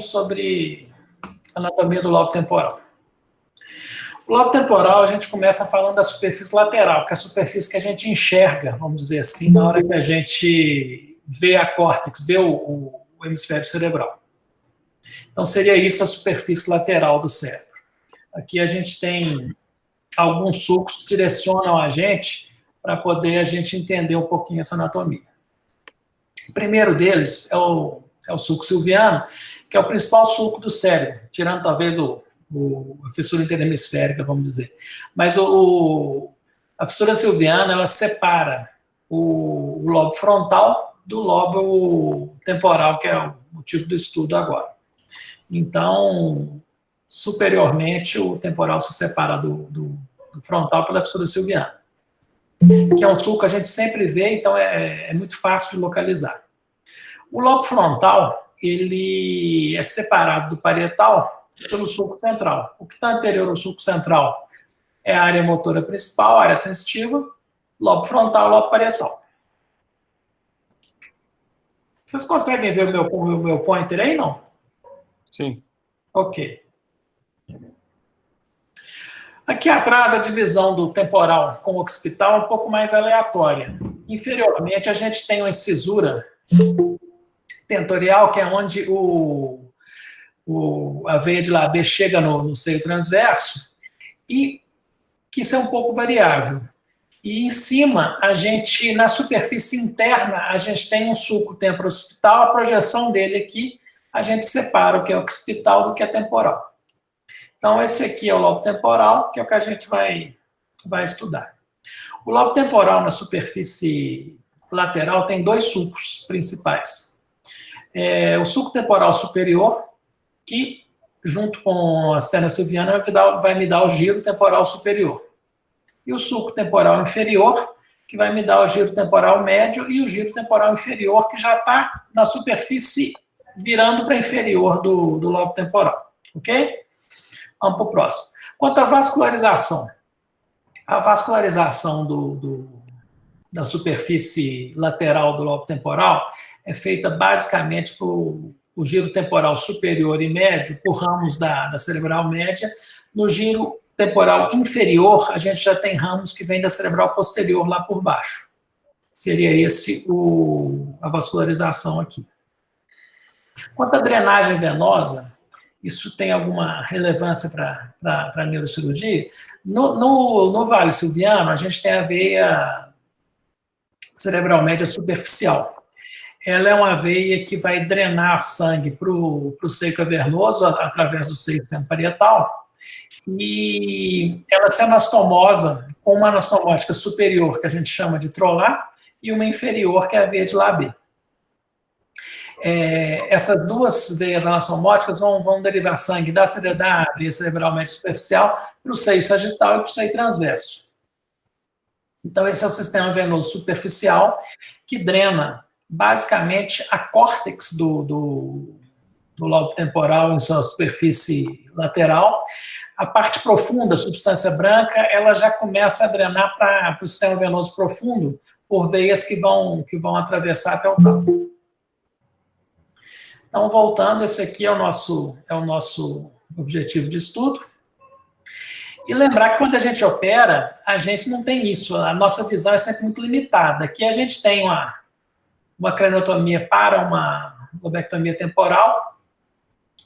sobre anatomia do lobo temporal. O lobo temporal, a gente começa falando da superfície lateral, que é a superfície que a gente enxerga, vamos dizer assim, na hora que a gente vê a córtex, vê o hemisfério cerebral. Então, seria isso a superfície lateral do cérebro. Aqui a gente tem alguns sulcos que direcionam a gente para poder a gente entender um pouquinho essa anatomia. O primeiro deles é o sulco silviano, que é o principal sulco do cérebro, tirando talvez a fissura interhemisférica, vamos dizer. Mas a fissura silviana, ela separa o lobo frontal do lobo temporal, que é o motivo do estudo agora. Então, superiormente, o temporal se separa do frontal pela fissura silviana, que é um sulco que a gente sempre vê, então é muito fácil de localizar. O lobo frontal, ele é separado do parietal pelo sulco central. O que está anterior ao sulco central é a área motora principal, a área sensitiva, lobo frontal, lobo parietal. Vocês conseguem ver o meu pointer aí, não? Sim. Ok. Aqui atrás, a divisão do temporal com o occipital é um pouco mais aleatória. Inferiormente, a gente tem uma incisura tentorial, que é onde a veia de Labé chega no seio transverso, e que isso é um pouco variável. E em cima, a gente, na superfície interna, a gente tem um sulco temporo-occipital, a projeção dele aqui, a gente separa o que é occipital do que é temporal. Então, esse aqui é o lobo temporal, que é o que a gente vai estudar. O lobo temporal na superfície lateral tem dois sulcos principais. O sulco temporal superior, que, junto com a cisterna silviana, vai me dar o giro temporal superior. E o sulco temporal inferior, que vai me dar o giro temporal médio, e o giro temporal inferior, que já está na superfície virando para inferior do lobo temporal. Ok? Vamos para o próximo. Quanto à vascularização. A vascularização da superfície lateral do lobo temporal é feita basicamente por o giro temporal superior e médio, por ramos da cerebral média. No giro temporal inferior, a gente já tem ramos que vêm da cerebral posterior lá por baixo. Seria esse a vascularização aqui. Quanto à drenagem venosa, isso tem alguma relevância para a neurocirurgia? No vale silviano, a gente tem a veia cerebral média superficial. Ela é uma veia que vai drenar sangue para o seio cavernoso através do seio parietal, e ela se anastomosa com uma anastomótica superior, que a gente chama de trolar, e uma inferior, que é a veia de Labé. Essas duas veias anastomóticas vão derivar sangue da veia cerebral média superficial para o seio sagital e para o seio transverso. Então, esse é o sistema venoso superficial que drena basicamente a córtex do lobo temporal em sua superfície lateral. A parte profunda, a substância branca, ela já começa a drenar para o sistema venoso profundo por veias que vão atravessar até o tálamo. Então, voltando, esse aqui é o nosso objetivo de estudo. E lembrar que quando a gente opera, a gente não tem isso, a nossa visão é sempre muito limitada. Aqui a gente tem uma craniotomia para uma lobectomia temporal.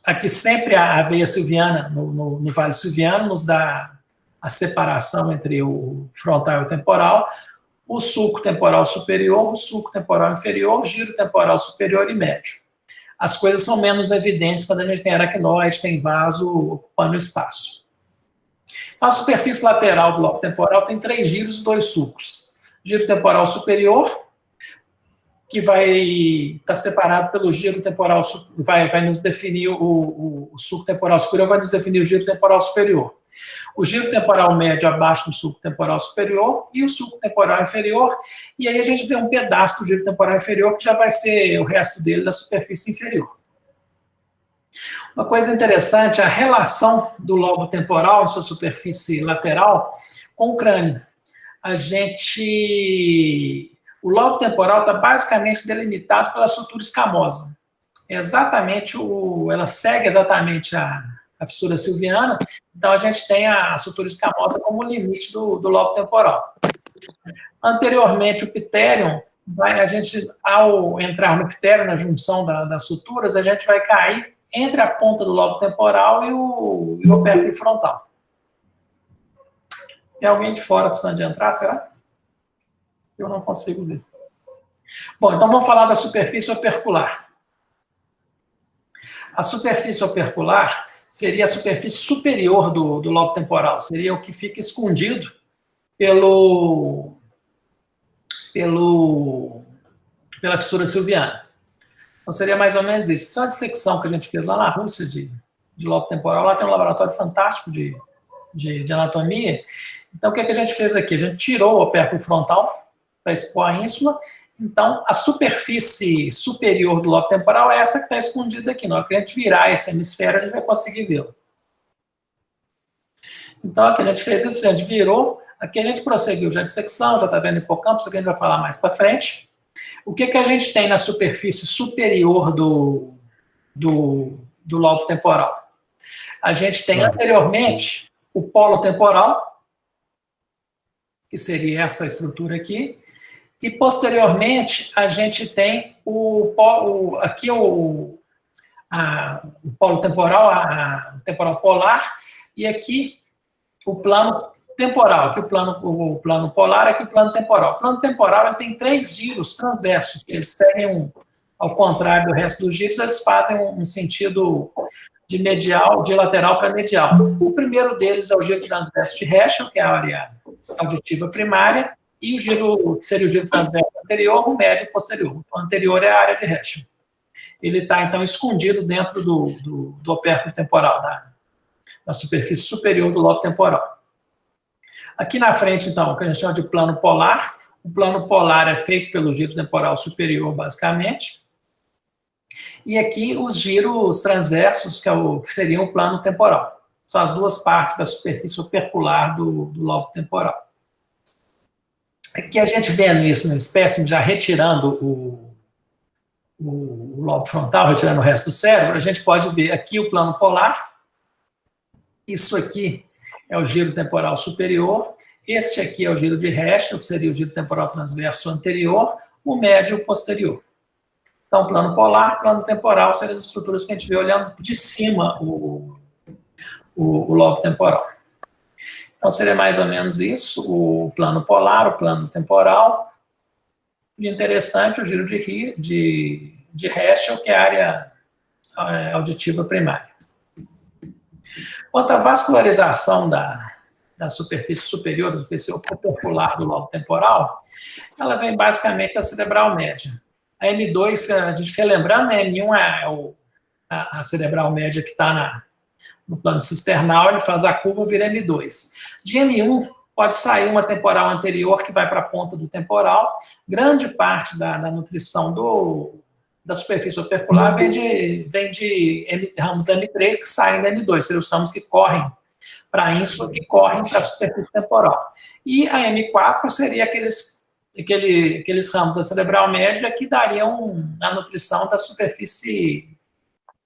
Aqui sempre a veia silviana, no vale silviano, nos dá a separação entre o frontal e o temporal, o sulco temporal superior, o sulco temporal inferior, o giro temporal superior e médio. As coisas são menos evidentes quando a gente tem aracnoide, tem vaso ocupando espaço. A superfície lateral do lobo temporal tem 3 giros e 2 sulcos. Giro temporal superior, que vai estar separado pelo giro temporal, vai nos definir o sulco temporal superior, vai nos definir o giro temporal superior. O giro temporal médio abaixo do sulco temporal superior e o sulco temporal inferior, e aí a gente vê um pedaço do giro temporal inferior que já vai ser o resto dele da superfície inferior. Uma coisa interessante, a relação do lobo temporal em sua superfície lateral com o crânio. O lobo temporal está basicamente delimitado pela sutura escamosa. exatamente ela segue exatamente a fissura silviana, então a gente tem a sutura escamosa como limite do lobo temporal. Anteriormente, o pterion, a gente, ao entrar no pterion, na junção das suturas, a gente vai cair entre a ponta do lobo temporal e o opérculo frontal. Tem alguém de fora precisando de entrar, será? Eu não consigo ver. Bom, então vamos falar da superfície opercular. A superfície opercular seria a superfície superior do lobo temporal, seria o que fica escondido pela fissura silviana. Então seria mais ou menos isso. Isso é uma dissecção que a gente fez lá na Rússia de lobo temporal. Lá tem um laboratório fantástico de anatomia. Então o que a gente fez aqui? A gente tirou o opérculo frontal para expor a ínsula. Então a superfície superior do lobo temporal é essa que está escondida aqui. Na hora que a gente virar esse hemisfério, a gente vai conseguir vê-lo. Então aqui a gente fez isso, a gente virou. Aqui a gente prosseguiu já a dissecção, já está vendo hipocampo, isso aqui a gente vai falar mais para frente. O que a gente tem na superfície superior do lobo temporal? A gente tem anteriormente o polo temporal, que seria essa estrutura aqui, e posteriormente a gente tem o polo temporal, o temporal polar, e aqui o plano temporal, aqui o plano polar, aqui o plano temporal. O plano temporal ele tem 3 giros transversos, eles seguem ao contrário do resto dos giros, eles fazem um sentido de lateral para medial. O primeiro deles é o giro transverso de Herschel, que é a área auditiva primária, e o giro, que seria o giro transverso anterior, o médio posterior. O anterior é a área de Herschel. Ele está, então, escondido dentro do opérculo temporal, da superfície superior do lobo temporal. Aqui na frente, então, o que a gente chama de plano polar. O plano polar é feito pelo giro temporal superior, basicamente. E aqui os giros transversos, que seriam o plano temporal. São as duas partes da superfície opercular do lobo temporal. Aqui a gente vendo isso no espécime, já retirando o lobo frontal, retirando o resto do cérebro, a gente pode ver aqui o plano polar. Isso aqui é o giro temporal superior. Este aqui é o giro de Herschel, que seria o giro temporal transverso anterior, o médio e o posterior. Então, plano polar, plano temporal, seriam as estruturas que a gente vê olhando de cima o lobo temporal. Então, seria mais ou menos isso, o plano polar, o plano temporal. E interessante, o giro de Herschel, que é a área auditiva primária. Quanto à vascularização da superfície superior, da superfície opercular do lobo temporal, ela vem basicamente da cerebral média. A M2, a gente relembrando, a M1 é a cerebral média que está no plano cisternal, ele faz a curva, vira M2. De M1 pode sair uma temporal anterior que vai para a ponta do temporal. Grande parte da nutrição da superfície opercular vem de ramos da M3 que saem da M2, seriam os ramos que correm para a ínsula, que correm para a superfície temporal. E a M4 seria aqueles ramos da cerebral média que dariam a nutrição da superfície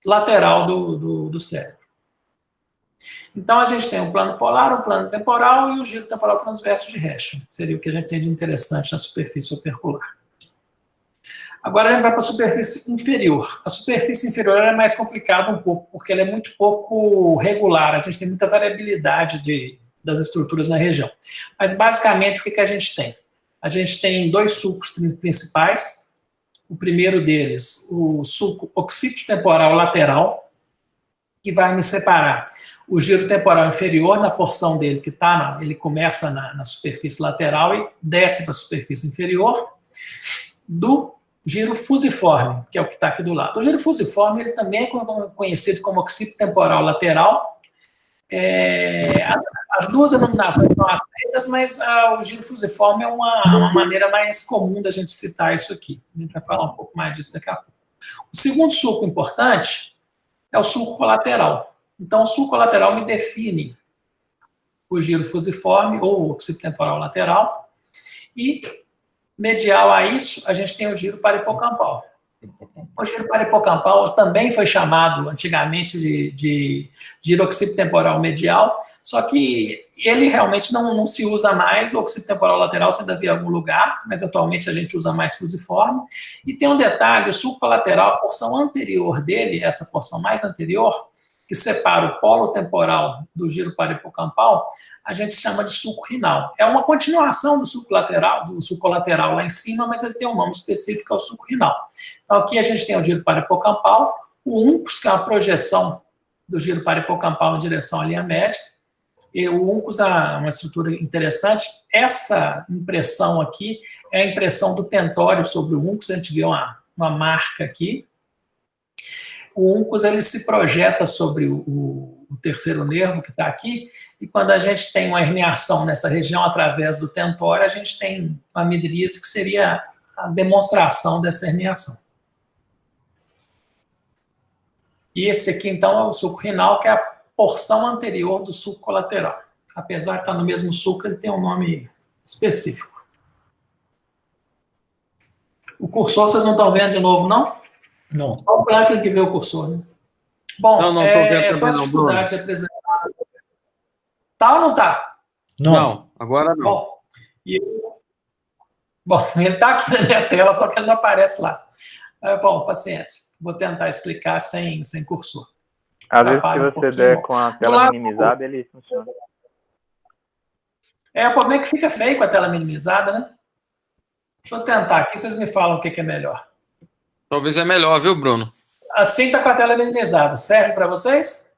lateral do cérebro. Então, a gente tem um plano polar, um plano temporal e o giro temporal transverso de Herschel. Seria o que a gente tem de interessante na superfície opercular. Agora a gente vai para a superfície inferior. A superfície inferior é mais complicada um pouco, porque ela é muito pouco regular, a gente tem muita variabilidade das estruturas na região. Mas, basicamente, o que a gente tem? A gente tem 2 sulcos principais. O primeiro deles, o sulco occipitotemporal lateral, que vai me separar o giro temporal inferior, na porção dele que ele começa na superfície lateral e desce para a superfície inferior, do giro fusiforme, que é o que está aqui do lado. O giro fusiforme ele também é conhecido como occipitotemporal lateral. As duas denominações são aceitas, mas o giro fusiforme é uma maneira mais comum da gente citar isso aqui. A gente vai falar um pouco mais disso daqui a pouco. O segundo sulco importante é o sulco colateral. Então, o sulco colateral me define o giro fusiforme ou occipitotemporal lateral. E, medial a isso, a gente tem o giro paripocampal. O giro paripocampal também foi chamado antigamente de giro occipitotemporal medial, só que ele realmente não se usa mais. O occipitotemporal lateral você ainda vê em algum lugar, mas atualmente a gente usa mais fusiforme. E tem um detalhe: o sulco colateral, a porção anterior dele, essa porção mais anterior, que separa o polo temporal do giro paripocampal, a gente chama de sulco rinal. É uma continuação do sulco lateral lá em cima, mas ele tem um nome específico, é o sulco rinal. Então, aqui a gente tem o giro paripocampal, o uncus, que é uma projeção do giro paripocampal em direção à linha média. E o uncus é uma estrutura interessante. Essa impressão aqui é a impressão do tentório sobre o uncus. A gente vê uma marca aqui. O uncus ele se projeta sobre o terceiro nervo que está aqui, e quando a gente tem uma herniação nessa região através do tentório, a gente tem uma midríase, que seria a demonstração dessa herniação. E esse aqui, então, é o sulco renal, que é a porção anterior do sulco colateral. Apesar de estar no mesmo sulco, ele tem um nome específico. O cursor, vocês não estão vendo de novo, não? Não. Só o Franklin que vê o cursor, né? Bom, não essa dificuldade de apresentar. Tá ou não tá? Não, agora não. Bom, ele está aqui na minha tela, só que ele não aparece lá. Bom, paciência. Vou tentar explicar sem cursor. Às vezes, se você der com a tela minimizada, ele funciona. O problema é que fica feio com a tela minimizada, né? Deixa eu tentar aqui, vocês me falam o que é melhor. Talvez é melhor, viu, Bruno? Assim tá com a tela minimizada. Serve para vocês?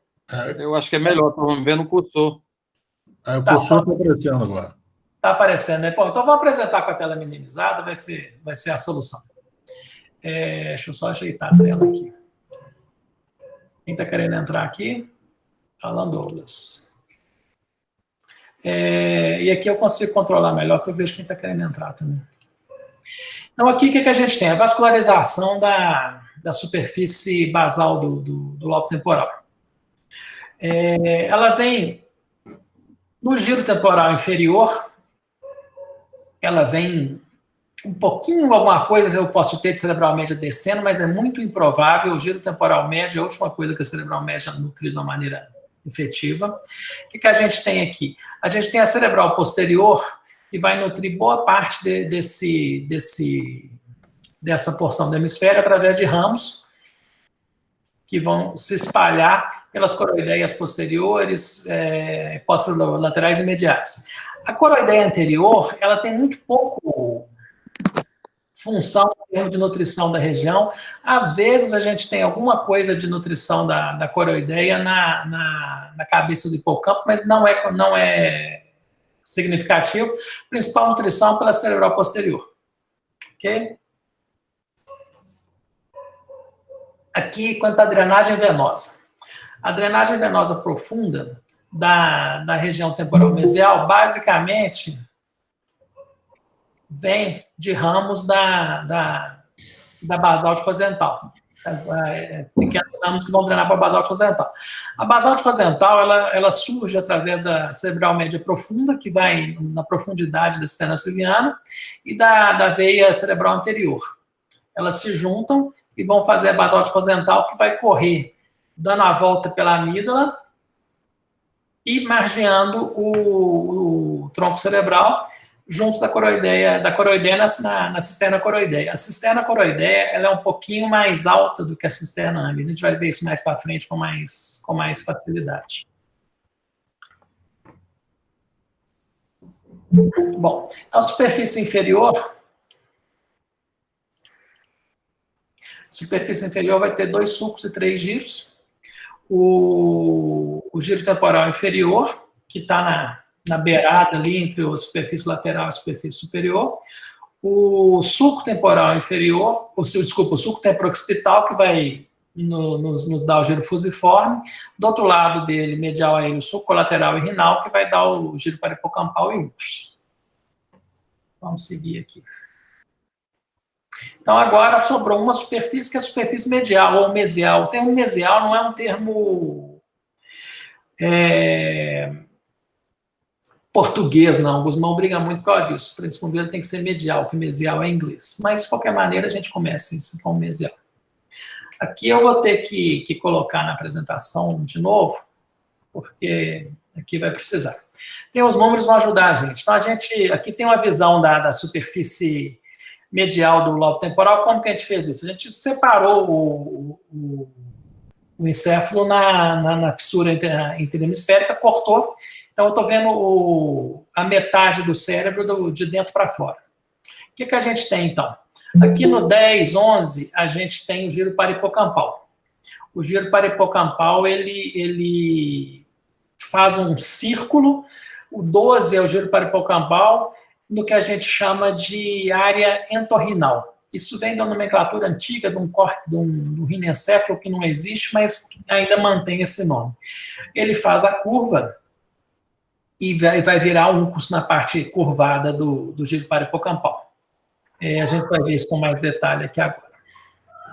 Eu acho que é melhor, estamos vendo o cursor. O cursor está aparecendo agora. Está aparecendo, né? Bom, então vou apresentar com a tela minimizada, vai ser a solução. Deixa eu só ajeitar a tela aqui. Quem está querendo entrar aqui? Alan Douglas. E aqui eu consigo controlar melhor, que eu vejo quem está querendo entrar também. Então, aqui o que a gente tem? A vascularização da superfície basal do lobo temporal. Ela vem no giro temporal inferior, ela vem um pouquinho, alguma coisa eu posso ter de cerebral média descendo, mas é muito improvável. O giro temporal médio é a última coisa que a cerebral média nutre de uma maneira efetiva. O que a gente tem aqui? A gente tem a cerebral posterior, que vai nutrir boa parte dessa porção do hemisfério através de ramos que vão se espalhar pelas coroideias posteriores, laterais e mediais. A coroideia anterior, ela tem muito pouco função em termos de nutrição da região. Às vezes a gente tem alguma coisa de nutrição da coroideia na cabeça do hipocampo, mas não é significativo. Principal nutrição pela cerebral posterior. Ok? Aqui, quanto à drenagem venosa. A drenagem venosa profunda da região temporal mesial, basicamente, vem de ramos da basalte rosental. Pequenos ramos que vão drenar para a basalte rosental. A basalte rosental, ela surge através da cerebral média profunda, que vai na profundidade da cisterna sylviana, e da veia cerebral anterior. Elas se juntam e vão fazer a basalte rosental, que vai correr dando a volta pela amígdala e margeando o tronco cerebral junto da coroideia na cisterna coroideia. A cisterna coroideia, ela é um pouquinho mais alta do que a cisterna âmbis. A gente vai ver isso mais para frente com mais facilidade. Bom, então a superfície inferior vai ter 2 sulcos e 3 giros. O giro temporal inferior, que está na beirada ali entre a superfície lateral e a superfície superior. O sulco temporal inferior, o sulco temporoccipital, que vai nos dar o giro fusiforme. Do outro lado dele, medial a ele, o sulco colateral e renal, que vai dar o giro paripocampal e uncus. Vamos seguir aqui. Então, agora sobrou uma superfície, que é a superfície medial ou mesial. O termo mesial não é um termo português, não. O Guzmão briga muito por causa disso. O transpondo tem que ser medial, que mesial é inglês. Mas, de qualquer maneira, a gente começa isso com mesial. Aqui eu vou ter que colocar na apresentação de novo, porque aqui vai precisar. Tem os números que vão ajudar a gente. Então, aqui tem uma visão da superfície medial do lobo temporal. Como que a gente fez isso? A gente separou o encéfalo na fissura interhemisférica, cortou. Então, eu estou vendo a metade do cérebro de dentro para fora. O que a gente tem, então? Aqui no 10, 11, a gente tem o giro parahipocampal. O giro parahipocampal, ele faz um círculo. O 12 é o giro parahipocampal, no que a gente chama de área entorrinal. Isso vem da nomenclatura antiga, de um corte do rinencéfalo que não existe, mas ainda mantém esse nome. Ele faz a curva e vai virar uncus na parte curvada do giro parahipocampal. A gente vai ver isso com mais detalhe aqui agora.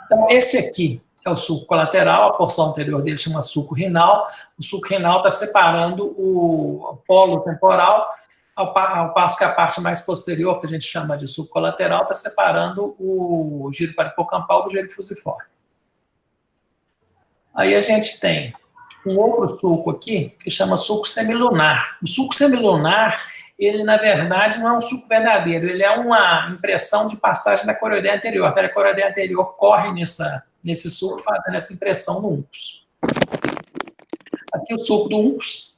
Então, esse aqui é o sulco colateral, a porção anterior dele chama sulco renal. O sulco renal está separando o polo temporal, ao passo que a parte mais posterior, que a gente chama de sulco colateral, está separando o giro parahipocampal do giro fusiforme. Aí a gente tem um outro sulco aqui, que chama sulco semilunar. O sulco semilunar, ele, na verdade, não é um sulco verdadeiro, ele é uma impressão de passagem da coroideia anterior. A coroideia anterior corre nesse sulco, fazendo essa impressão no uncus. Aqui o sulco do uncus.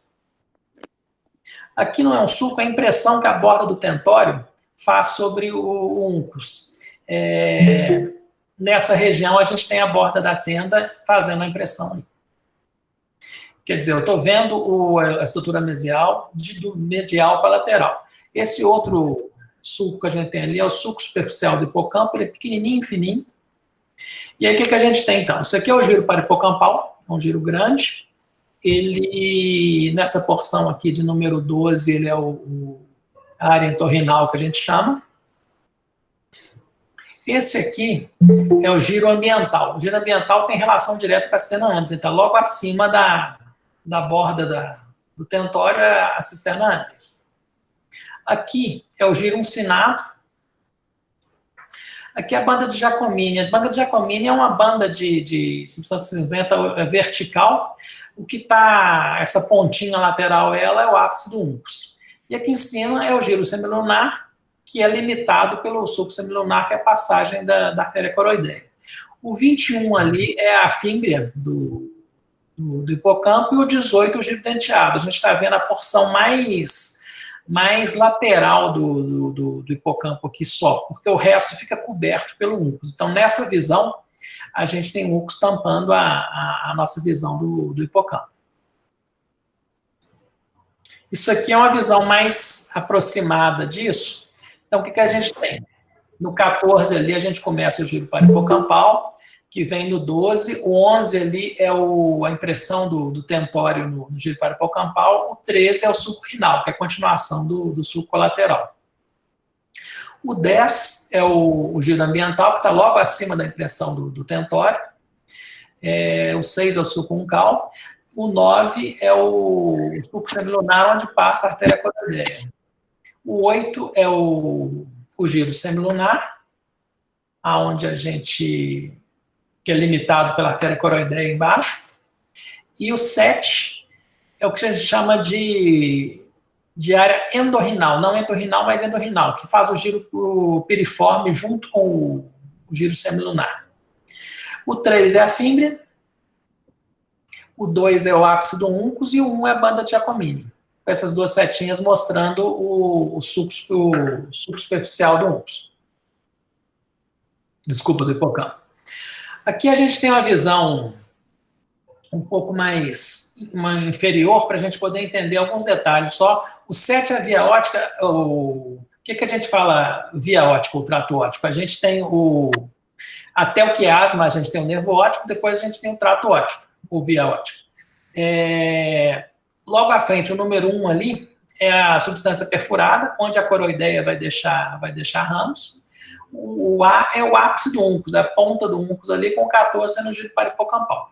Aqui não é um sulco, é a impressão que a borda do tentório faz sobre o uncus. Nessa região, a gente tem a borda da tenda fazendo a impressão aí. Quer dizer, eu estou vendo a estrutura mesial do medial para lateral. Esse outro sulco que a gente tem ali é o sulco superficial do hipocampo, ele é pequenininho, fininho. E aí, o que a gente tem, então? Isso aqui é o giro parahipocampal, é um giro grande. Ele, nessa porção aqui de número 12, ele é a área entorrinal que a gente chama. Esse aqui é o giro ambiental. O giro ambiental tem relação direta com a cisterna ambis, ele está logo acima da borda do tentório, a cisterna ambis. Aqui é o giro uncinado. Aqui é a banda de Giacomini. A banda de Giacomini é uma banda de substância cinzenta vertical. O que está, essa pontinha lateral, ela é o ápice do uncus. E aqui em cima é o giro semilunar, que é limitado pelo sulco semilunar, que é a passagem da artéria coroideia. O 21 ali é a fímbria do hipocampo e o 18 o giro denteado. A gente está vendo a porção mais lateral do hipocampo aqui só, porque o resto fica coberto pelo uncus. Então, nessa visão, a gente tem o uncus tampando a nossa visão do hipocampo. Isso aqui é uma visão mais aproximada disso. Então, o que a gente tem? No 14 ali, a gente começa o giro parahipocampal, que vem no 12, o 11 ali é a impressão do tentório no giro parahipocampal, o 13 é o sulco renal, que é a continuação do sulco colateral. O 10 é o giro ambiental, que está logo acima da impressão do tentório. O 6 é o sulco uncal. O 9 é o sulco semilunar, onde passa a artéria coroideia. O 8 é o giro semilunar, onde que é limitado pela artéria coroideia embaixo. E o 7 é o que a gente chama de área endorrinal, não entorrinal, mas endorrinal, que faz o giro piriforme junto com o giro semilunar. O 3 é a fímbria, o 2 é o ápice do uncus e o 1 é a banda de Giacomini, com essas duas setinhas mostrando o sulco superficial do uncus. Desculpa, do hipocampo. Aqui a gente tem uma visão um pouco mais inferior para a gente poder entender alguns detalhes só. O 7 é a via óptica. O que a gente fala via óptica ou trato óptico? A gente tem até o quiasma, a gente tem o nervo óptico, depois a gente tem o trato óptico, ou via óptica. Logo à frente, o número 1 ali é a substância perfurada, onde a coroideia vai deixar ramos. O A é o ápice do uncus, a ponta do uncus ali, com o 14 sendo o giro parahipocampal.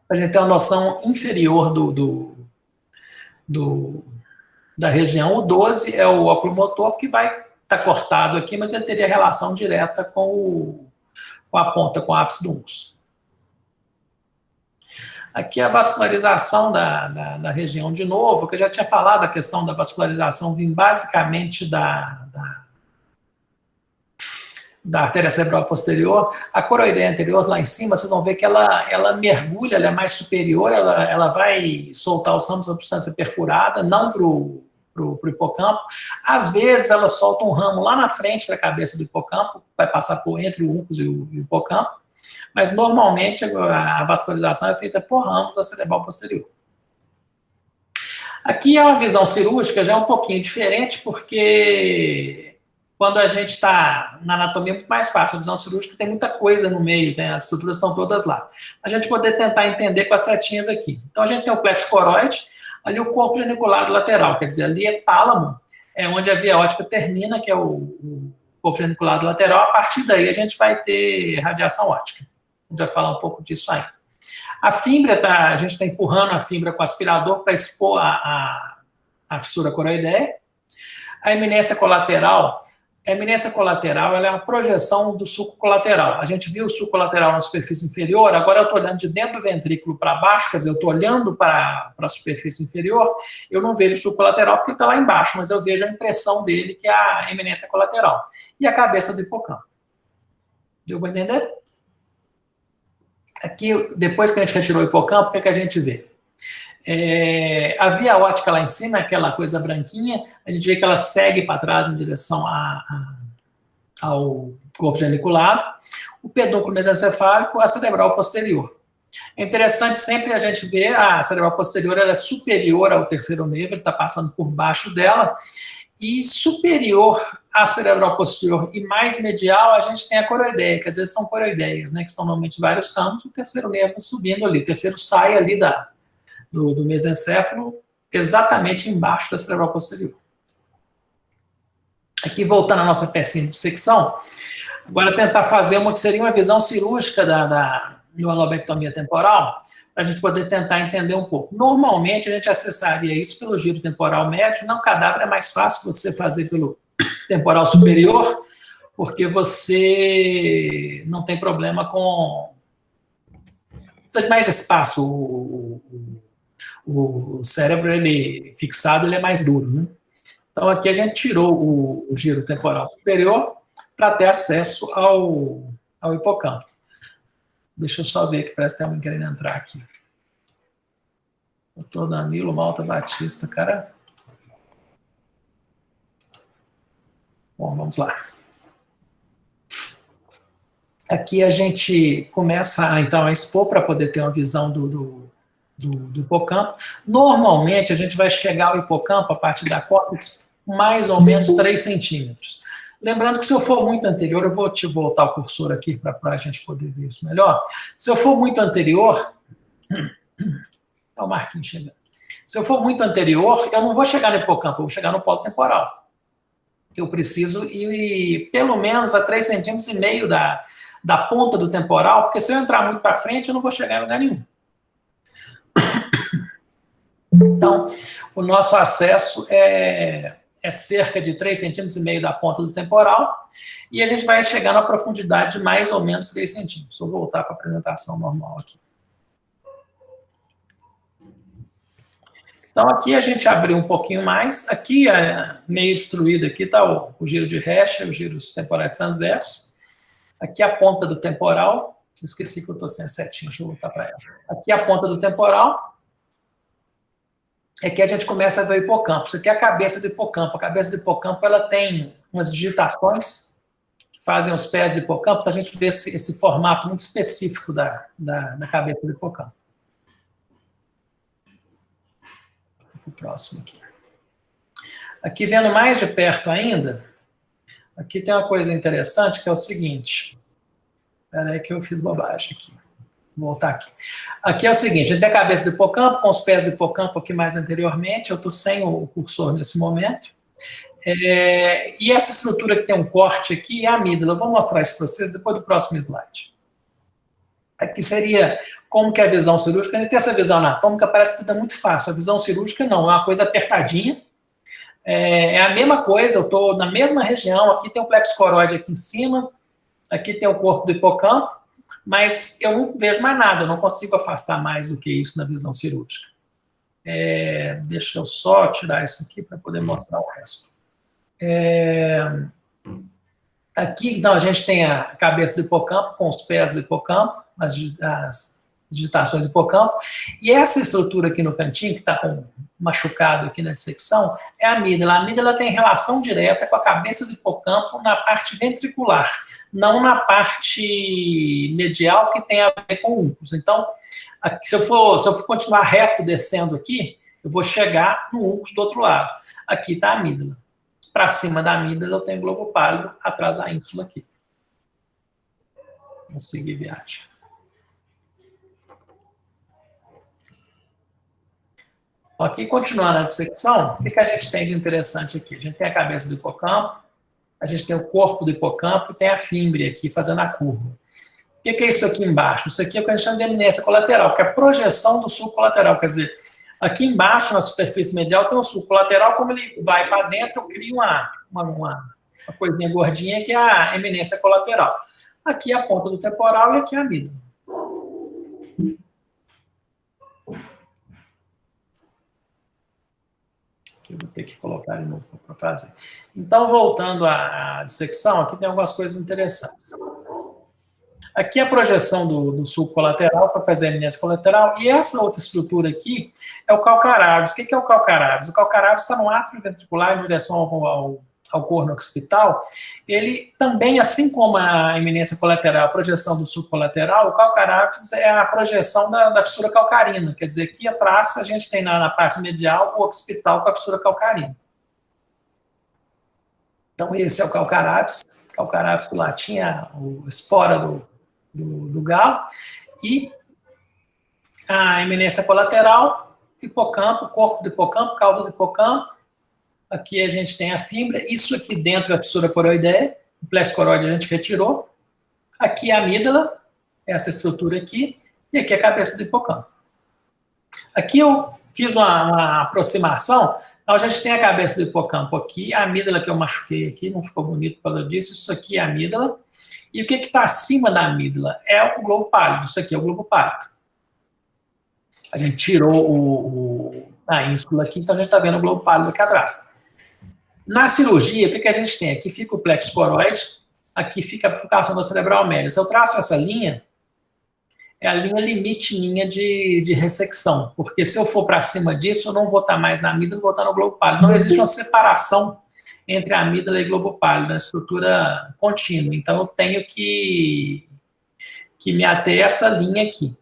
A gente tem uma noção inferior da região. O 12 é o oculomotor, que vai estar cortado aqui, mas ele teria relação direta com a ponta, com o ápice do músculo. Aqui a vascularização da região de novo, que eu já tinha falado, a questão da vascularização vem basicamente da artéria cerebral posterior. A coroideia anterior, lá em cima, vocês vão ver que ela mergulha, ela é mais superior, ela vai soltar os ramos da substância perfurada, não para o hipocampo. Às vezes ela solta um ramo lá na frente para a cabeça do hipocampo, vai passar por entre o úncus e o hipocampo, mas normalmente a vascularização é feita por ramos da cerebral posterior. Aqui é uma visão cirúrgica já um pouquinho diferente, porque quando a gente está na anatomia é muito mais fácil, a visão cirúrgica tem muita coisa no meio, as estruturas estão todas lá. A gente poder tentar entender com as setinhas aqui. Então a gente tem o plexo coroide, ali o corpo geniculado lateral, quer dizer, ali é tálamo, é onde a via óptica termina, que é o corpo geniculado lateral. A partir daí a gente vai ter radiação óptica. A gente vai falar um pouco disso ainda. A fímbria, a gente está empurrando a fímbria com o aspirador para expor a fissura coroideia. A eminência colateral ela é uma projeção do sulco colateral. A gente viu o sulco colateral na superfície inferior, agora eu estou olhando de dentro do ventrículo para baixo, quer dizer, eu estou olhando para a superfície inferior, eu não vejo o sulco colateral porque ele está lá embaixo, mas eu vejo a impressão dele, que é a eminência colateral. E a cabeça do hipocampo. Deu para entender? Aqui, depois que a gente retirou o hipocampo, o que a gente vê? A via óptica lá em cima, aquela coisa branquinha, a gente vê que ela segue para trás em direção ao corpo geniculado, o pedúnculo mesencefálico, a cerebral posterior. É interessante sempre a gente ver a cerebral posterior, ela é superior ao terceiro nervo, ele está passando por baixo dela, e superior à cerebral posterior e mais medial, a gente tem a coroideia, que às vezes são coroideias, né, que são normalmente vários ramos, o terceiro nervo subindo ali, o terceiro sai ali do mesencéfalo, exatamente embaixo da cerebral posterior. Aqui, voltando à nossa pecinha de dissecção, agora tentar fazer uma que seria uma visão cirúrgica da lobectomia temporal, para a gente poder tentar entender um pouco. Normalmente, a gente acessaria isso pelo giro temporal médio, não, cadáver é mais fácil você fazer pelo temporal superior, porque você não tem problema com... precisa de mais espaço, o cérebro, ele fixado, ele é mais duro, né? Então, aqui a gente tirou o giro temporal superior para ter acesso ao hipocampo. Deixa eu só ver que parece que tem alguém querendo entrar aqui. Doutor Danilo Malta Batista, cara. Bom, vamos lá. Aqui a gente começa, então, a expor para poder ter uma visão do hipocampo. Normalmente, a gente vai chegar ao hipocampo a partir da córtex mais ou menos 3 centímetros. Lembrando que se eu for muito anterior, eu vou te voltar o cursor aqui para a gente poder ver isso melhor. Se eu for muito anterior, é o Marquinhos chegando. Se eu for muito anterior, eu não vou chegar no hipocampo, eu vou chegar no polo temporal. Eu preciso ir pelo menos a 3,5 centímetros da ponta do temporal, porque se eu entrar muito para frente, eu não vou chegar em lugar nenhum. Então, o nosso acesso é cerca de 3,5 centímetros da ponta do temporal, e a gente vai chegar na profundidade de mais ou menos 3 centímetros. Vou voltar para a apresentação normal aqui. Então, aqui a gente abriu um pouquinho mais. Aqui, meio destruído, aqui está o giro de Heschel, o giro temporais transverso. Aqui a ponta do temporal. Esqueci que eu estou sem a setinha, deixa eu voltar para ela. Aqui a ponta do temporal. É que a gente começa a ver o hipocampo. Isso aqui é a cabeça do hipocampo. A cabeça do hipocampo, ela tem umas digitações que fazem os pés do hipocampo, então a gente vê esse formato muito específico da cabeça do hipocampo. O próximo aqui. Aqui, vendo mais de perto ainda, aqui tem uma coisa interessante, que é o seguinte. Espera aí que eu fiz bobagem aqui. Vou voltar aqui. Aqui é o seguinte, a gente tem a cabeça do hipocampo, com os pés do hipocampo aqui mais anteriormente, eu estou sem o cursor nesse momento. E essa estrutura que tem um corte aqui é a amígdala. Eu vou mostrar isso para vocês depois do próximo slide. Aqui seria como que é a visão cirúrgica. A gente tem essa visão anatômica, parece que tudo é muito fácil. A visão cirúrgica não, é uma coisa apertadinha. É a mesma coisa, eu estou na mesma região, aqui tem o plexo coroide aqui em cima, aqui tem o corpo do hipocampo, mas eu não vejo mais nada, eu não consigo afastar mais do que isso na visão cirúrgica. Deixa eu só tirar isso aqui para poder mostrar o resto. Aqui, então, a gente tem a cabeça do hipocampo com os pés do hipocampo, as digitações do hipocampo, e essa estrutura aqui no cantinho, que está com machucado aqui na dissecção, é a amígdala. A amígdala tem relação direta com a cabeça do hipocampo na parte ventricular, não na parte medial, que tem a ver com o uncus. Então, aqui, se eu for continuar reto descendo aqui, eu vou chegar no uncus do outro lado. Aqui está a amígdala. Para cima da amígdala eu tenho o globo pálido, atrás da ínsula aqui. Vamos seguir viagem. Aqui, continuando a dissecção, o que a gente tem de interessante aqui? A gente tem a cabeça do hipocampo, a gente tem o corpo do hipocampo e tem a fímbria aqui fazendo a curva. O que é isso aqui embaixo? Isso aqui é o que a gente chama de eminência colateral, que é a projeção do sulco colateral. Quer dizer, aqui embaixo, na superfície medial, tem o sulco colateral, como ele vai para dentro, eu crio uma coisinha gordinha que é a eminência colateral. Aqui é a ponta do temporal e aqui é a amígdala. Eu vou ter que colocar de novo para fazer. Então, voltando à dissecção, aqui tem algumas coisas interessantes. Aqui é a projeção do sulco colateral para fazer a eminência colateral, e essa outra estrutura aqui é o calcarávis. O que é o calcarávis? O calcarávis está no átrio ventricular em direção ao corno occipital. Ele também, assim como a eminência colateral, a projeção do sulco colateral, o calcarávis é a projeção da fissura calcarina. Quer dizer, aqui atrás a gente tem na parte medial o occipital com a fissura calcarina. Então, esse é o calcarávis. Calcarávis do latim é a espora do galo. E a eminência colateral, hipocampo, corpo do hipocampo, cauda do hipocampo. Aqui a gente tem a fímbria, isso aqui dentro é a fissura coroideia, o plexo coroide a gente retirou. Aqui é a amígdala, essa estrutura aqui, e aqui é a cabeça do hipocampo. Aqui eu fiz uma aproximação, então a gente tem a cabeça do hipocampo aqui, a amígdala que eu machuquei aqui, não ficou bonito por causa disso, isso aqui é a amígdala. E o que está acima da amígdala? É o globo pálido, isso aqui é o globo pálido. A gente tirou a ínsula aqui, então a gente está vendo o globo pálido aqui atrás. Na cirurgia, o que a gente tem? Aqui fica o plexo coroide, aqui fica a bifurcação da cerebral média. Se eu traço essa linha, é a linha limite minha de ressecção, porque se eu for para cima disso, eu não vou estar mais na amígdala, vou estar no globo pálido. Não existe uma separação entre a amígdala e globo pálido, é uma estrutura contínua. Então, eu tenho que me ater a essa linha aqui.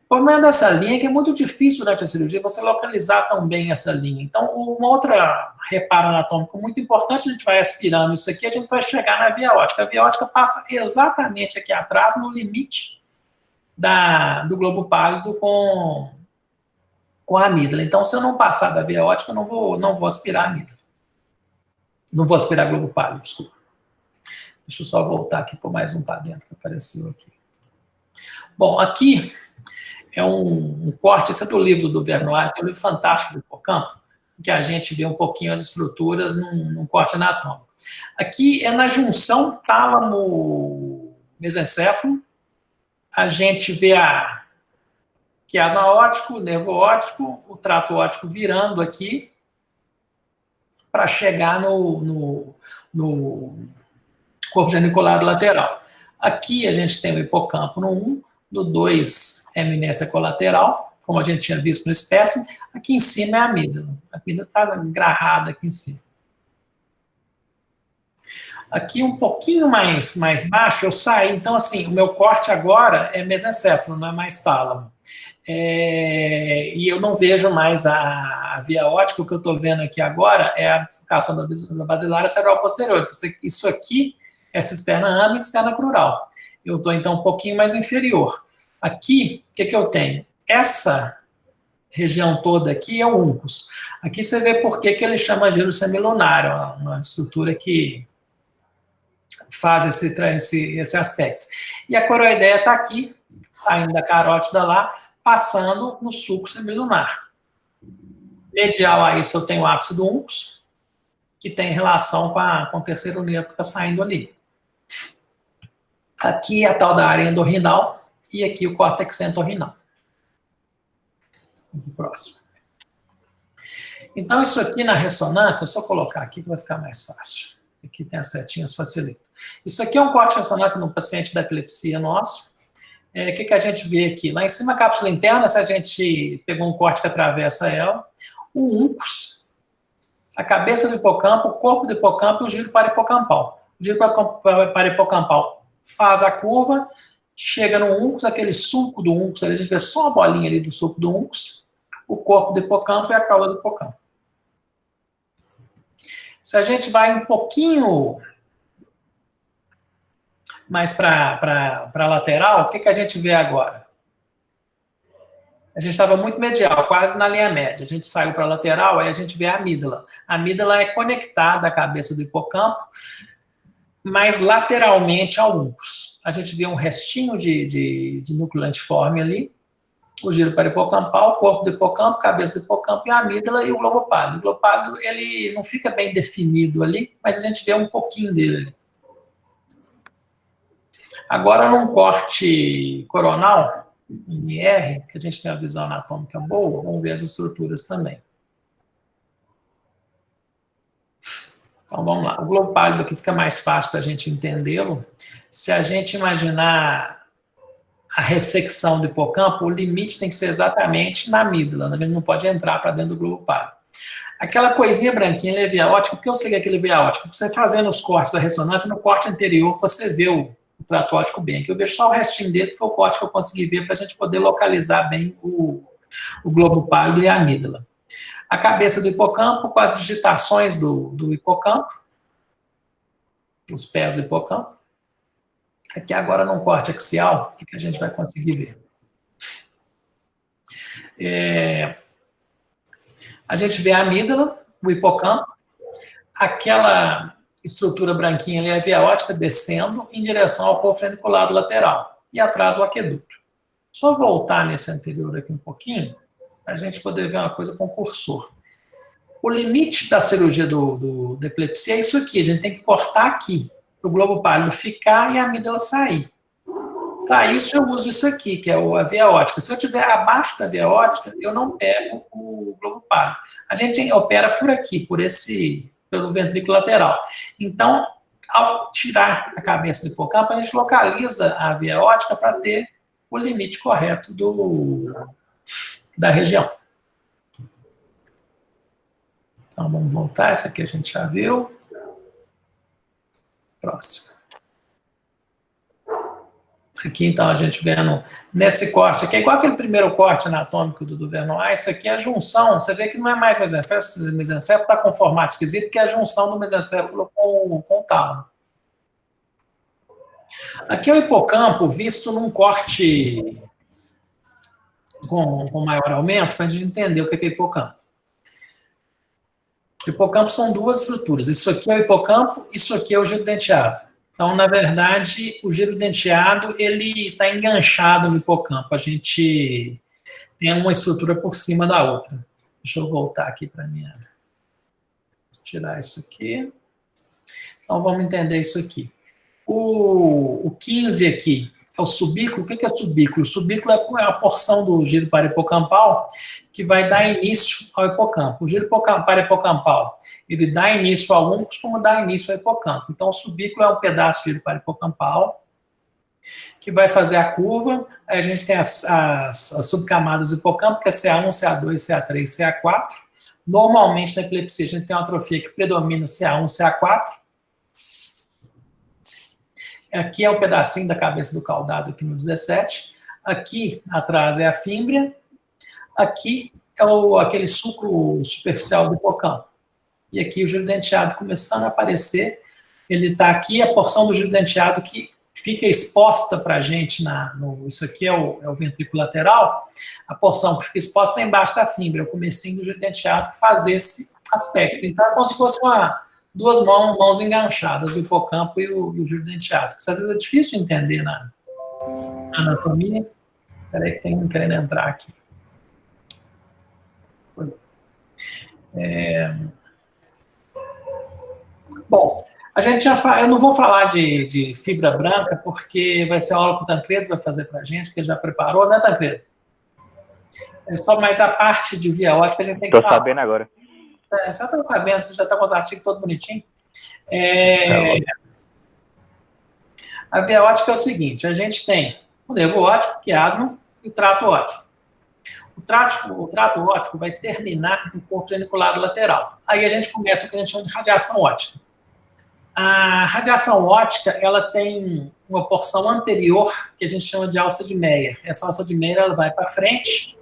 O problema dessa linha é que é muito difícil durante a cirurgia você localizar tão bem essa linha. Então, uma outra reparo anatômico muito importante, a gente vai aspirando isso aqui, a gente vai chegar na via óptica. A via óptica passa exatamente aqui atrás, no limite do globo pálido com a amígdala. Então, se eu não passar da via óptica, eu não vou aspirar a amígdala. Não vou aspirar globo pálido, desculpa. Deixa eu só voltar aqui por mais um para dentro que apareceu aqui. Bom, aqui é um corte, esse é do livro do Vernoy, que é um livro fantástico do hipocampo, que a gente vê um pouquinho as estruturas num corte anatômico. Aqui é na junção tálamo-mesencéfalo, a gente vê a quiasma óptico, nervo óptico, o trato óptico virando aqui, para chegar no corpo geniculado lateral. Aqui a gente tem o hipocampo no 1, no 2 é a eminência colateral, como a gente tinha visto no espécime. Aqui em cima é a amígdala. A amígdala está engarrada aqui em cima. Aqui um pouquinho mais baixo eu saí, então assim, o meu corte agora é mesencéfalo, não é mais tálamo. E eu não vejo mais a via óptica, o que eu estou vendo aqui agora é a bifurcação da basilar cerebral posterior. Então, isso aqui é cisterna ana e cisterna crural. Eu estou, então, um pouquinho mais inferior. Aqui, o que eu tenho? Essa região toda aqui é o uncus. Aqui você vê por que ele chama giro semilunar, uma estrutura que faz esse aspecto. E a coroideia está aqui, saindo da carótida lá, passando no sulco semilunar. Medial a isso eu tenho o ápice do uncus, que tem relação com o terceiro nervo que está saindo ali. Aqui é a tal da área endorrinal e aqui o córtex entorrinal. Próximo. Então, isso aqui na ressonância, é só colocar aqui que vai ficar mais fácil. Aqui tem as setinhas, facilita. Isso aqui é um corte de ressonância no paciente da epilepsia nosso. O que a gente vê aqui? Lá em cima, a cápsula interna, se a gente pegou um corte que atravessa ela, o uncus, a cabeça do hipocampo, o corpo do hipocampo e o giro parahipocampal. O giro parahipocampal faz a curva, chega no uncus, aquele sulco do uncus, a gente vê só a bolinha ali do sulco do uncus, o corpo do hipocampo e a cauda do hipocampo. Se a gente vai um pouquinho mais para a lateral, o que a gente vê agora? A gente estava muito medial, quase na linha média. A gente saiu para a lateral, aí a gente vê a amígdala. A amígdala é conectada à cabeça do hipocampo, mas lateralmente ao uncus. A gente vê um restinho de núcleo lentiforme ali, o giro parahipocampal, o corpo do hipocampo, cabeça do hipocampo e a amígdala e o globo pálido. O globo pálido, ele não fica bem definido ali, mas a gente vê um pouquinho dele ali. Agora, num corte coronal, MR, que a gente tem a visão anatômica boa, vamos ver as estruturas também. Então, vamos lá. O globo pálido aqui fica mais fácil para a gente entendê-lo. Se a gente imaginar a ressecção do hipocampo, o limite tem que ser exatamente na amígdala, a gente não pode entrar para dentro do globo pálido. Aquela coisinha branquinha, levia ótica, por que eu sei que aquele levia ótica? Porque você fazendo os cortes da ressonância, no corte anterior, você vê o trato óptico bem. Aqui eu vejo só o restinho dele, que foi o corte que eu consegui ver para a gente poder localizar bem o globo pálido e a amígdala. A cabeça do hipocampo, com as digitações do hipocampo, os pés do hipocampo. Aqui agora num corte axial, o que a gente vai conseguir ver? A gente vê a amígdala, o hipocampo, aquela estrutura branquinha ali, a via óptica descendo em direção ao corpo funicular lateral, e atrás o aqueduto. Só voltar nesse anterior aqui um pouquinho, para a gente poder ver uma coisa com o cursor. O limite da cirurgia da epilepsia é isso aqui, a gente tem que cortar aqui, para o globo pálido ficar e a amígdala sair. Para isso eu uso isso aqui, que é a via óptica. Se eu estiver abaixo da via óptica, eu não pego o globo pálido. A gente opera por aqui, pelo ventrículo lateral. Então, ao tirar a cabeça do hipocampo, a gente localiza a via óptica para ter o limite correto da região. Então, vamos voltar. Essa aqui a gente já viu. Próximo. Aqui, então, a gente vendo nesse corte aqui, é igual aquele primeiro corte anatômico do Vernois, isso aqui é a junção, você vê que não é mais mesencéfalo, o mesencéfalo está com formato esquisito, que é a junção do mesencéfalo com o tálamo. Aqui é o hipocampo visto num corte com maior aumento, para a gente entender o que é hipocampo. O hipocampo são duas estruturas, isso aqui é o hipocampo, isso aqui é o giro denteado. Então, na verdade, o giro denteado, ele está enganchado no hipocampo. A gente tem uma estrutura por cima da outra. Deixa eu voltar aqui para mim. Tirar isso aqui. Então, vamos entender isso aqui. O 15 aqui é o subículo. O que é subículo? O subículo é a porção do giro parahipocampal que vai dar início ao hipocampo. O giro parahipocampal, ele dá início ao uncus como dá início ao hipocampo. Então, o subículo é um pedaço do giro parahipocampal que vai fazer a curva. Aí a gente tem as subcamadas do hipocampo, que é CA1, CA2, CA3, CA4. Normalmente, na epilepsia, a gente tem uma atrofia que predomina CA1, CA4. Aqui é um pedacinho da cabeça do caudado, aqui no 17. Aqui atrás é a fímbria. Aqui é aquele sulco superficial do hipocampo. E aqui o giro denteado começando a aparecer. Ele está aqui, a porção do giro denteado que fica exposta para a gente, isso aqui é o ventrículo lateral, a porção que fica exposta está embaixo da fímbria, o comecinho do giro denteado que faz esse aspecto. Então é como se fosse duas mãos enganchadas, o hipocampo e o giro denteado. Isso às vezes é difícil de entender, né? anatomia. Espera aí que tem um querendo entrar aqui. Bom, a gente eu não vou falar de fibra branca, porque vai ser a aula que o Tancredo vai fazer para a gente, que ele já preparou, né, Tancredo? É só mais a parte de via ótica que a gente tem que falar. Estou sabendo agora. Já estou sabendo, você já está com os artigos todos bonitinhos. A via ótica é o seguinte, a gente tem o nervo óptico, quiasma, e o trato óptico. O trato óptico vai terminar no corpo geniculado lateral. Aí a gente começa o que a gente chama de radiação óptica. A radiação óptica, ela tem uma porção anterior que a gente chama de alça de Meyer. Essa alça de Meyer, ela vai para frente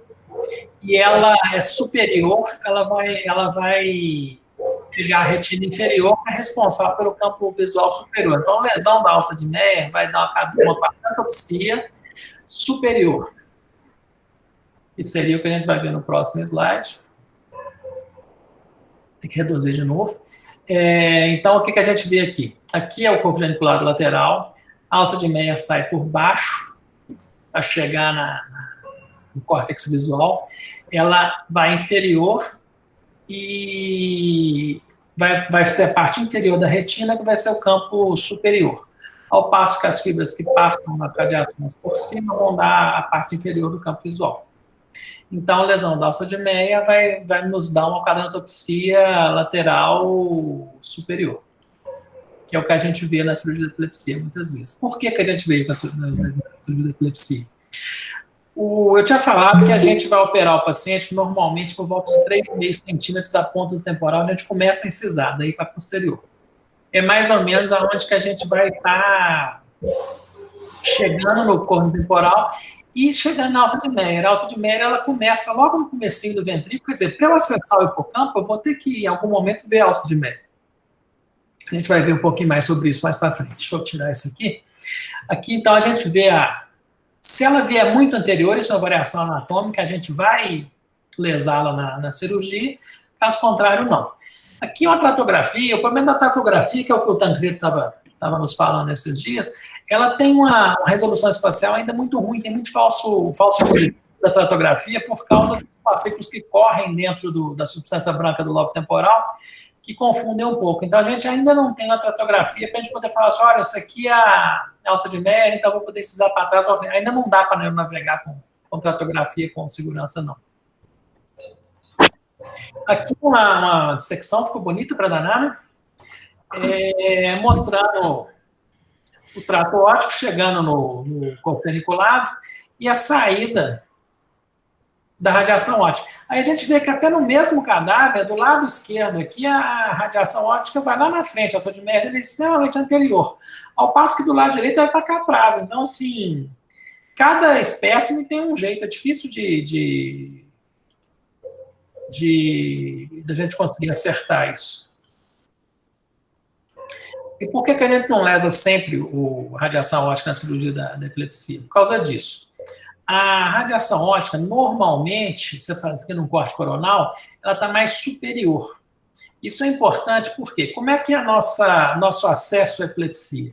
e ela é superior, ela vai pegar a retina inferior, que é responsável pelo campo visual superior. Então, a lesão da alça de Meyer vai dar uma quadrantopsia superior. Que seria o que a gente vai ver no próximo slide. Tem que reduzir de novo. Então, o que a gente vê aqui? Aqui é o corpo geniculado lateral, a alça de Meyer sai por baixo para chegar no córtex visual, ela vai inferior e vai ser a parte inferior da retina, que vai ser o campo superior. Ao passo que as fibras que passam nas radiações por cima vão dar a parte inferior do campo visual. Então, a lesão da alça de Meyer vai nos dar uma quadrantopsia lateral superior, que é o que a gente vê na cirurgia de epilepsia muitas vezes. Por que a gente vê isso na cirurgia de epilepsia? Eu tinha falado que a gente vai operar o paciente normalmente por volta de 3,5 centímetros da ponta do temporal, onde a gente começa a incisar, daí para posterior. É mais ou menos aonde que a gente vai estar chegando no corno temporal e chegando na alça de Meyer. A alça de Meyer, ela começa logo no comecinho do ventrículo, quer dizer, para eu acessar o hipocampo, eu vou ter que, em algum momento, ver a alça de Meyer. A gente vai ver um pouquinho mais sobre isso mais para frente. Deixa eu tirar isso aqui. Aqui, então, a gente vê se ela vier muito anterior, isso é uma variação anatômica, a gente vai lesá-la na cirurgia, caso contrário, não. Aqui uma tratografia, o problema da tratografia, que é o que o Tancredo estava nos falando esses dias, ela tem uma resolução espacial ainda muito ruim, tem muito falso positivo da tratografia por causa dos fascículos que correm dentro da substância branca do lobo temporal, que confundem um pouco. Então, a gente ainda não tem uma tratografia para a gente poder falar assim, olha, isso aqui é a alça de Meyer, então eu vou poder precisar para trás. Ainda não dá para navegar com tratografia com segurança, não. Aqui uma dissecção, ficou bonita para danar, né? Mostrando o trato óptico chegando no corpo geniculado e a saída da radiação óptica. Aí a gente vê que até no mesmo cadáver, do lado esquerdo aqui, a radiação óptica vai lá na frente, a alça de Meyer é extremamente anterior. Ao passo que do lado direito ela está cá atrás. Então, assim, cada espécime tem um jeito, é difícil de a gente conseguir acertar isso. E por que a gente não lesa sempre a radiação óptica na cirurgia da epilepsia? Por causa disso. A radiação óptica, normalmente, você faz aqui no corte coronal, ela está mais superior. Isso é importante porque como é que é nosso acesso à epilepsia?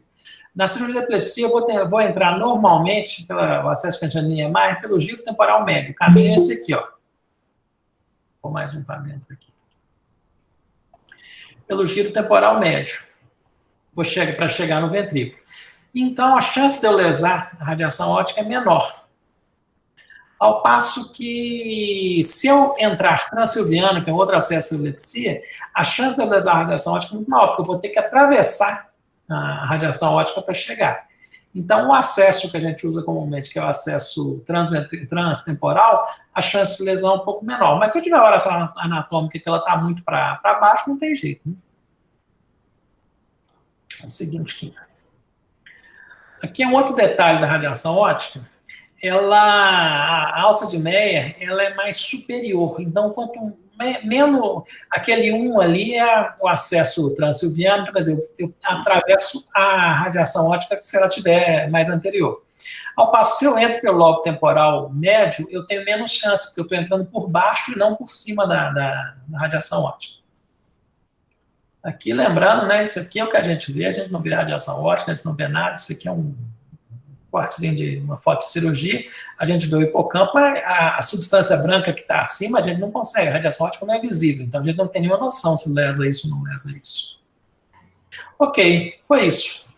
Na cirurgia da epilepsia, eu vou entrar normalmente, pelo acesso que a gente chama mais, pelo giro temporal médio. O caminho é esse aqui, ó. Vou mais um para dentro aqui. Pelo giro temporal médio. Para chegar no ventrículo. Então, a chance de eu lesar a radiação óptica é menor. Ao passo que, se eu entrar transilviano, que é um outro acesso para a epilepsia, a chance de eu lesar a radiação óptica é muito maior, porque eu vou ter que atravessar a radiação óptica para chegar. Então, o acesso que a gente usa comumente, que é o acesso transtemporal, a chance de lesão é um pouco menor. Mas se eu tiver a variação anatômica que ela está muito para baixo, não tem jeito, né? É o seguinte aqui é um outro detalhe da radiação óptica. A alça de Meyer, ela é mais superior. Então, quanto menos aquele 1 ali é o acesso transilviano, quer dizer, eu atravesso a radiação óptica se ela estiver mais anterior. Ao passo que se eu entro pelo lobo temporal médio, eu tenho menos chance, porque eu estou entrando por baixo e não por cima da radiação óptica. Aqui, lembrando, né, isso aqui é o que a gente vê não vê radiação óptica, a gente não vê nada, isso aqui é cortezinho de uma fotocirurgia, a gente vê o hipocampo, a substância branca que está acima, a gente não consegue, a radiação óptica não é visível, então a gente não tem nenhuma noção se lesa isso ou não lesa isso. Ok, foi isso.